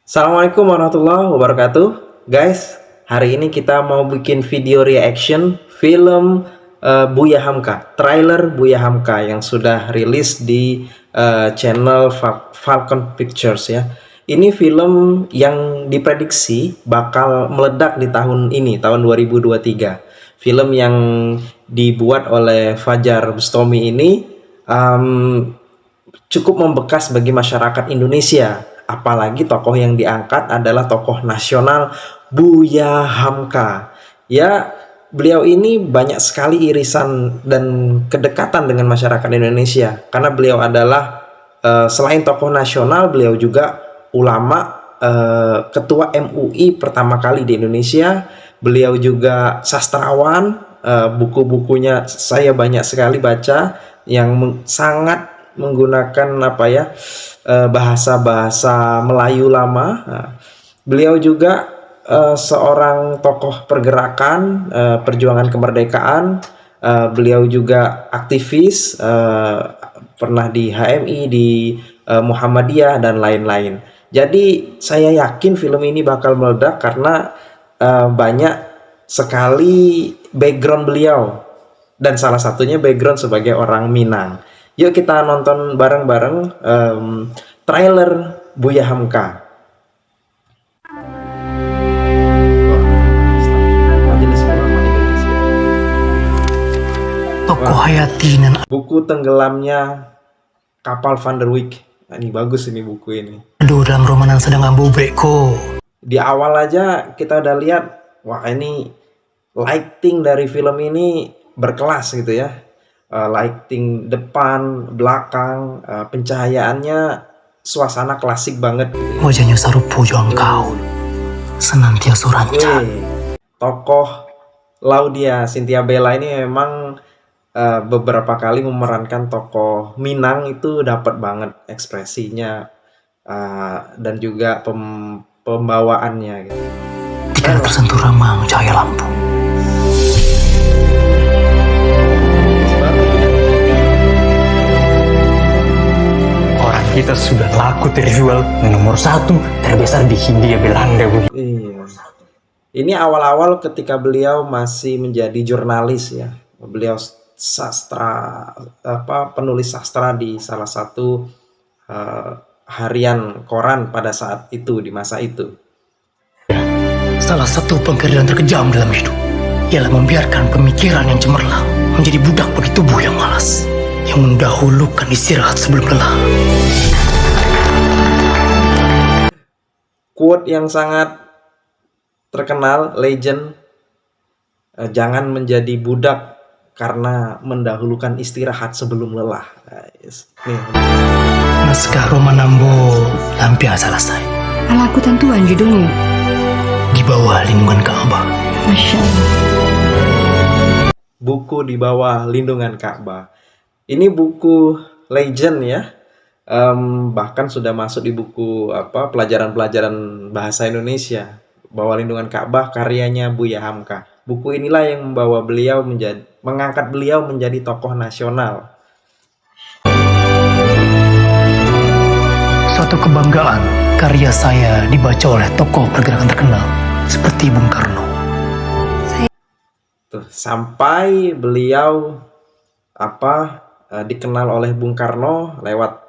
Assalamualaikum warahmatullahi wabarakatuh. Guys, hari ini kita mau bikin video reaction film Buya Hamka, trailer Buya Hamka yang sudah rilis di channel Falcon Pictures ya. Ini film yang diprediksi bakal meledak di tahun ini, tahun 2023. Film yang dibuat oleh Fajar Bustami ini cukup membekas bagi masyarakat Indonesia. Apalagi tokoh yang diangkat adalah tokoh nasional Buya Hamka. Ya, beliau ini banyak sekali irisan dan kedekatan dengan masyarakat Indonesia. Karena beliau adalah selain tokoh nasional, beliau juga ulama, ketua MUI pertama kali di Indonesia. Beliau juga sastrawan, buku-bukunya saya banyak sekali baca yang sangat menggunakan bahasa-bahasa Melayu lama. Beliau juga seorang tokoh pergerakan perjuangan kemerdekaan. Beliau juga aktivis, pernah di HMI, di Muhammadiyah dan lain-lain. Jadi saya yakin film ini bakal meledak karena banyak sekali background beliau, dan salah satunya background sebagai orang Minang. Yuk kita nonton bareng-bareng trailer Buya Hamka. Tokoh Hayati dan Buku tenggelamnya kapal Van der Wijk. Nah, ini bagus ini buku ini. aduh dalam romanan sedang ambubreko. Di awal aja kita udah lihat, wah ini lighting dari film ini berkelas gitu ya. Lighting depan, belakang, pencahayaannya suasana klasik banget. Wajahnya sarupo engkau senantiasa rancak. Tokoh Laudia Cynthia Bella ini memang beberapa kali memerankan tokoh Minang, itu dapat banget ekspresinya dan juga pembawaannya gitu. Tidak tersentuh ramang cahaya lampu. Orang kita sudah laku terjual, nomor 1 terbesar di Hindia Belanda. Iya. Ini awal-awal ketika beliau masih menjadi jurnalis ya. Beliau penulis sastra di salah satu harian koran pada saat itu, di masa itu. Salah satu pengkerilan terkejam dalam hidup ialah membiarkan pemikiran yang cemerlang menjadi budak bagi tubuh yang malas, yang mendahulukan istirahat sebelum lelah. Quote yang sangat terkenal, legend, jangan menjadi budak karena mendahulukan istirahat sebelum lelah. Nih. Naskah Roma Nambo hampir selesai. Alaku tentuan judulnya. Di bawah lindungan Ka'bah. Masya Allah. Buku di bawah lindungan Ka'bah. Ini buku legend ya. Bahkan sudah masuk di buku pelajaran-pelajaran bahasa Indonesia. Bawah lindungan Ka'bah karyanya Buya Hamka. Buku inilah yang mengangkat beliau menjadi tokoh nasional. Suatu kebanggaan karya saya dibaca oleh tokoh pergerakan terkenal seperti Bung Karno. Tuh, sampai beliau dikenal oleh Bung Karno lewat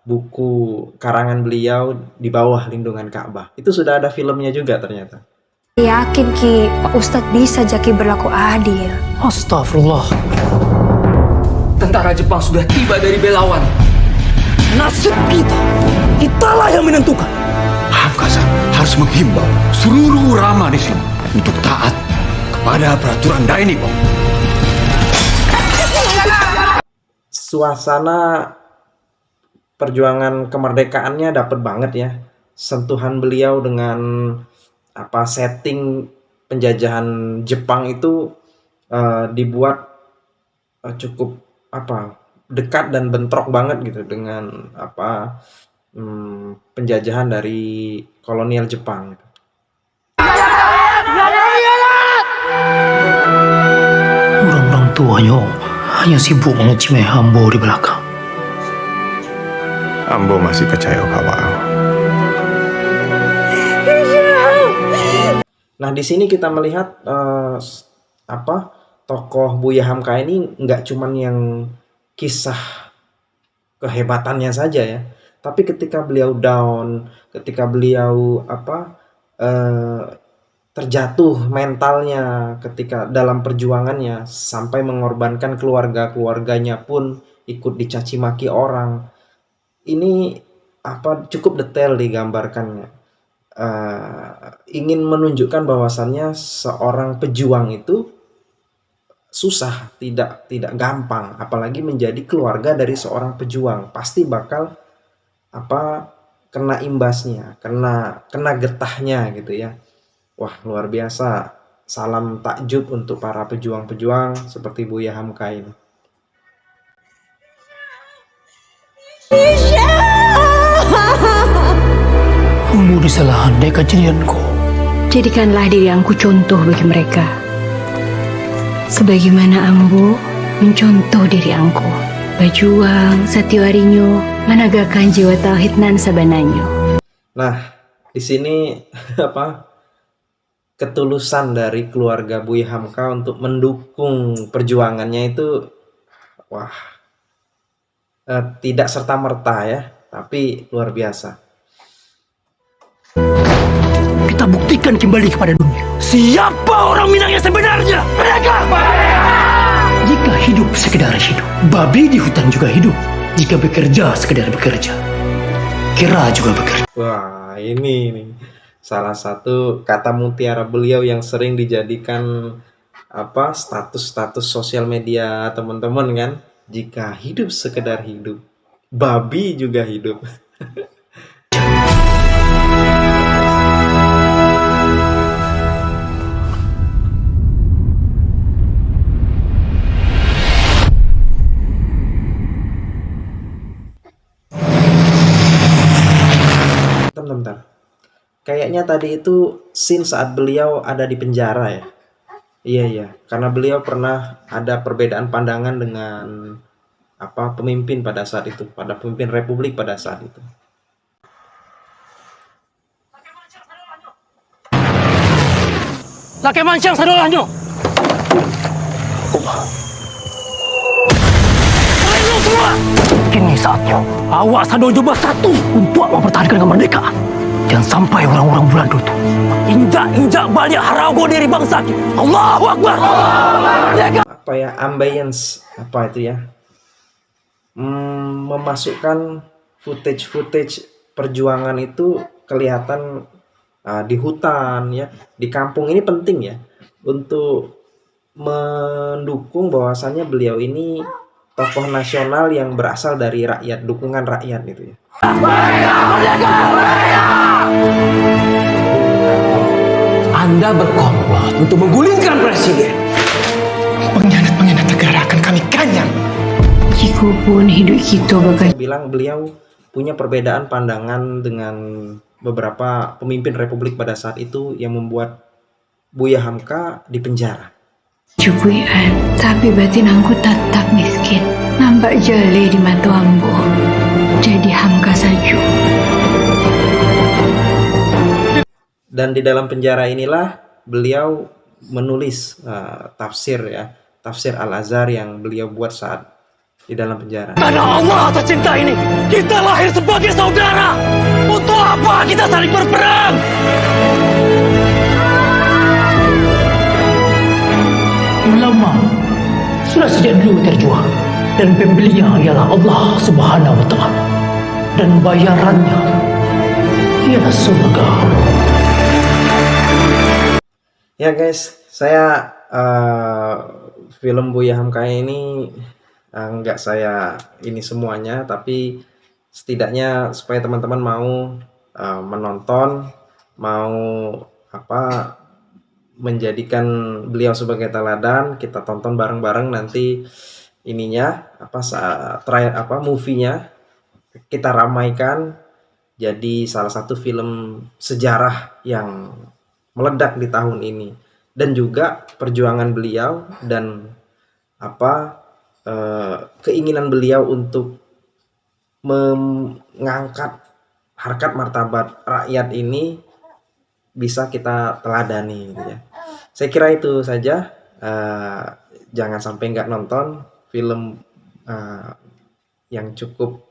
buku karangan beliau di bawah lindungan Ka'bah. Itu sudah ada filmnya juga ternyata. Yakin Ki Pak Ustadz bisa Jaki berlaku adil. Astagfirullah. Tentara Jepang sudah tiba dari Belawan. Nasib kitalah yang menentukan. Hamka harus menghimbau seluruh ulama di sini untuk taat kepada peraturan Daini, Pak. Suasana perjuangan kemerdekaannya dapat banget ya. Sentuhan beliau dengan setting penjajahan Jepang itu dibuat cukup dekat dan bentrok banget gitu dengan penjajahan dari kolonial Jepang. Orang-orang tuanya hanya sibuk menguji Ambo di belakang. Ambo masih percaya kawan. Nah, di sini kita melihat tokoh Buya Hamka ini nggak cuman yang kisah kehebatannya saja ya, tapi ketika beliau down, ketika beliau eh, terjatuh mentalnya, ketika dalam perjuangannya sampai mengorbankan keluarganya pun ikut dicaci maki orang. Ini cukup detail digambarkannya. Ingin menunjukkan bahwasannya seorang pejuang itu susah, tidak gampang, apalagi menjadi keluarga dari seorang pejuang, pasti bakal kena imbasnya, kena getahnya gitu ya. Wah, luar biasa. Salam takjub untuk para pejuang-pejuang seperti Buya Hamka ini. Kamu disalah andai kejadianku. Jadikanlah diri Angku contoh bagi mereka. Sebagaimana Ambo mencontoh diri Angku. Berjuang setiap harinya menegakkan jiwa tauhid nan sabananyo. Nah, di sini ketulusan dari keluarga Buya Hamka untuk mendukung perjuangannya itu tidak serta-merta ya, tapi luar biasa. Kita buktikan kembali kepada dunia siapa orang Minang yang sebenarnya. Mereka. Jika hidup sekedar hidup, babi di hutan juga hidup. Jika bekerja sekedar bekerja, kera juga bekerja. Wah, ini nih salah satu kata mutiara beliau yang sering dijadikan status sosial media teman-teman kan. Jika hidup sekedar hidup, babi juga hidup. Bentar. Kayaknya tadi itu scene saat beliau ada di penjara ya. Iya, karena beliau pernah ada perbedaan pandangan dengan pemimpin pada saat itu, pada pemimpin republik pada saat itu. Laki mancang sadolahnya. Semua. Kini saatnya awak sadol coba satu untuk mempertahankan kemerdekaan. Jangan sampai orang-orang Belanda itu injak balik harago dari bangsa kita. Allahu Akbar. Ambience itu ya, memasukkan footage perjuangan itu kelihatan di hutan ya, di kampung. Ini penting ya untuk mendukung bahwasannya beliau ini tokoh nasional yang berasal dari rakyat, dukungan rakyat gitu ya. Anda berkomplot untuk menggulingkan presiden. Pengkhianat negara akan kami kanyang. Jikapun hidup kita bagai Bilang beliau punya perbedaan pandangan dengan beberapa pemimpin republik pada saat itu yang membuat Buya Hamka di penjara. cukuian, tapi batin Angku tetap miskin. Nampak jale di mata Ambo. Jadi Hamka saja. Dan di dalam penjara inilah beliau menulis tafsir Al-Azhar yang beliau buat saat di dalam penjara. Karena Allah atas cinta ini, kita lahir sebagai saudara. Untuk apa kita saling berperang? Ulama sudah sejak dulu terjual, dan pembelinya ialah Allah Subhanahu wa Ta'ala, dan bayarannya ialah surga. Ya guys, saya film Buya Hamka ini nggak saya ini semuanya, tapi setidaknya supaya teman-teman mau menonton, mau menjadikan beliau sebagai teladan. Kita tonton bareng-bareng nanti ininya movie-nya kita ramaikan jadi salah satu film sejarah yang meledak di tahun ini, dan juga perjuangan beliau dan keinginan beliau untuk mengangkat harkat martabat rakyat ini bisa kita teladani gitu ya. Saya kira itu saja. Jangan sampai nggak nonton film yang cukup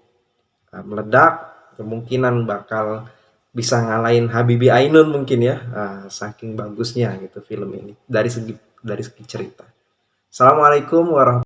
meledak, kemungkinan bakal bisa ngalahin Habibie Ainun mungkin ya, saking bagusnya gitu film ini dari segi cerita. Assalamualaikum warahmatullahi